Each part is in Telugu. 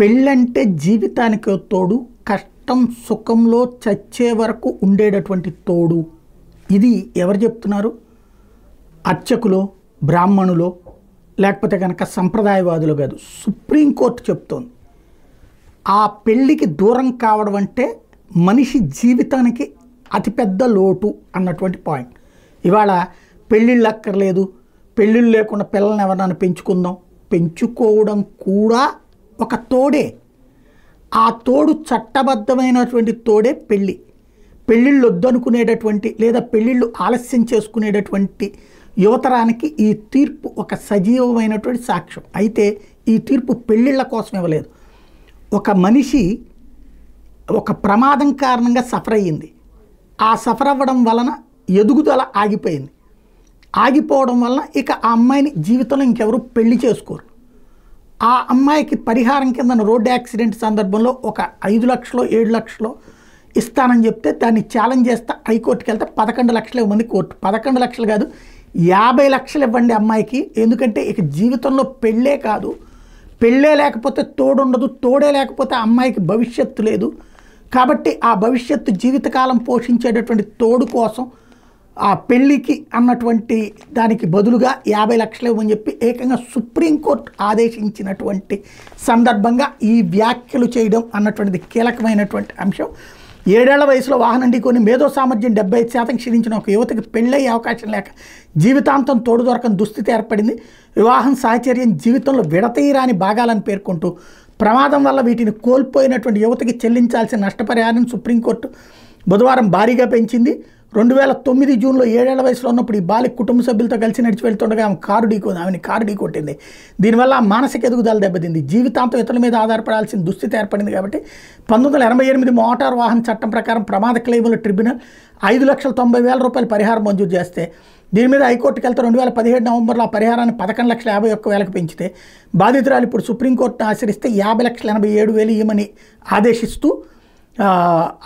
పెళ్ళంటే జీవితానికి తోడు, కష్టం సుఖంలో చచ్చే వరకు ఉండేటటువంటి తోడు. ఇది ఎవరు చెప్తున్నారు? అర్చకులో, బ్రాహ్మణులో, లేకపోతే కనుక సంప్రదాయవాదులు కాదు, సుప్రీంకోర్టు చెప్తోంది. ఆ పెళ్ళికి దూరం కావడం అంటే మనిషి జీవితానికి అతిపెద్ద లోటు అన్నటువంటి పాయింట్. ఇవాళ పెళ్ళిళ్ళు అక్కర్లేదు, పెళ్ళిళ్ళు లేకుండా పిల్లల్ని ఎవరినైనా పెంచుకుందాం, పెంచుకోవడం కూడా ఒక తోడే. ఆ తోడు చట్టబద్ధమైనటువంటి తోడే పెళ్ళి. పెళ్ళిళ్ళు వద్దనుకునేటటువంటి లేదా పెళ్ళిళ్ళు ఆలస్యం చేసుకునేటటువంటి యువతరానికి ఈ తీర్పు ఒక సజీవమైనటువంటి సాక్ష్యం. అయితే ఈ తీర్పు పెళ్ళిళ్ళ కోసం ఇవ్వలేదు. ఒక మనిషి ఒక ప్రమాదం కారణంగా సఫర్ అయ్యింది. ఆ సఫర్ అవ్వడం వలన ఎదుగుదల ఆగిపోయింది. ఆగిపోవడం వలన ఇక ఆ అమ్మాయిని జీవితంలో ఇంకెవరు పెళ్లి చేసుకోరు. ఆ అమ్మాయికి పరిహారం కింద రోడ్డు యాక్సిడెంట్ సందర్భంలో ఒక 5 లక్షలు 7 లక్షలు ఇస్తానని చెప్తే దాన్ని ఛాలెంజ్ చేస్తే హైకోర్టుకి వెళ్తే 11 లక్షలు ఇవ్వమంది కోర్టు. 11 లక్షలు కాదు, 50 లక్షలు ఇవ్వండి అమ్మాయికి. ఎందుకంటే ఇక జీవితంలో పెళ్ళే కాదు, పెళ్ళే లేకపోతే తోడుండదు, తోడే లేకపోతే అమ్మాయికి భవిష్యత్తు లేదు. కాబట్టి ఆ భవిష్యత్తు జీవితకాలం పోషించేటటువంటి తోడు కోసం ఆ పెళ్ళికి అన్నటువంటి దానికి బదులుగా 50 లక్షలు ఇవ్వని చెప్పి ఏకంగా సుప్రీంకోర్టు ఆదేశించినటువంటి సందర్భంగా ఈ వ్యాఖ్యలు చేయడం అన్నటువంటిది కీలకమైనటువంటి అంశం. 7 ఏళ్ల వయసులో వాహనం ఢీకొని మేధో సామర్థ్యం 75% క్షీణించిన ఒక యువతకి పెళ్ళయ్యే అవకాశం లేక జీవితాంతం తోడు దొరకని దుస్థితి ఏర్పడింది. వివాహం సాహచర్యం జీవితంలో విడతీయరాని భాగాలను పేర్కొంటూ ప్రమాదం వల్ల వీటిని కోల్పోయినటువంటి యువతకి చెల్లించాల్సిన నష్టపరిహారం సుప్రీంకోర్టు బుధవారం భారీగా పెంచింది. 2009 జూన్లో 7 ఏళ్ల వయసులో ఉన్నప్పుడు ఈ బాలిక కుటుంబ సభ్యులతో కలిసి నడిచి వెళ్తుండగా ఆమె కారు ఢీకొట్టింది. దీనివల్ల మానసిక ఎదుగుదల దెబ్బతింది. జీవితాంతం ఇతరుల మీద ఆధారపడాల్సిన దుస్థితి ఏర్పడింది. కాబట్టి 1988 మోటారు వాహన చట్టం ప్రకారం ప్రమాద క్లెయిముల ట్రిబ్యునల్ 5,90,000 రూపాయల పరిహారం మంజూరు చేస్తే దీని మీద హైకోర్టుకి వెళ్తే 2017 నవంబర్లో ఆ పరిహారాన్ని 11,51,000 పెంచితే బాధితురాలు ఇప్పుడు సుప్రీంకోర్టును ఆశ్రయిస్తే 50,87,000 ఇవ్వమని ఆదేశిస్తూ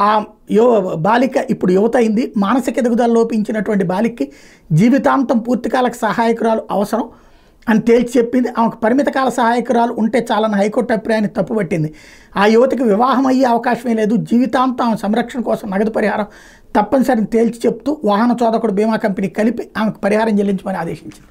ఆ బాలిక ఇప్పుడు యువత అయింది. మానసిక ఎదుగుదల లోపించినటువంటి బాలికకి జీవితాంతం పూర్తికాలకు సహాయకురాలు అవసరం అని తేల్చి చెప్పింది. ఆమెకు పరిమిత కాల సహాయకురాలు ఉంటే చాలని హైకోర్టు అభిప్రాయాన్ని తప్పుపట్టింది. ఆ యువతకి వివాహం అయ్యే అవకాశమే లేదు, జీవితాంతం ఆమె సంరక్షణ కోసం నగదు పరిహారం తప్పనిసరిని తేల్చి చెప్తూ వాహన చోదకుడు బీమా కంపెనీ కలిపి ఆమెకు పరిహారం చెల్లించమని ఆదేశించింది.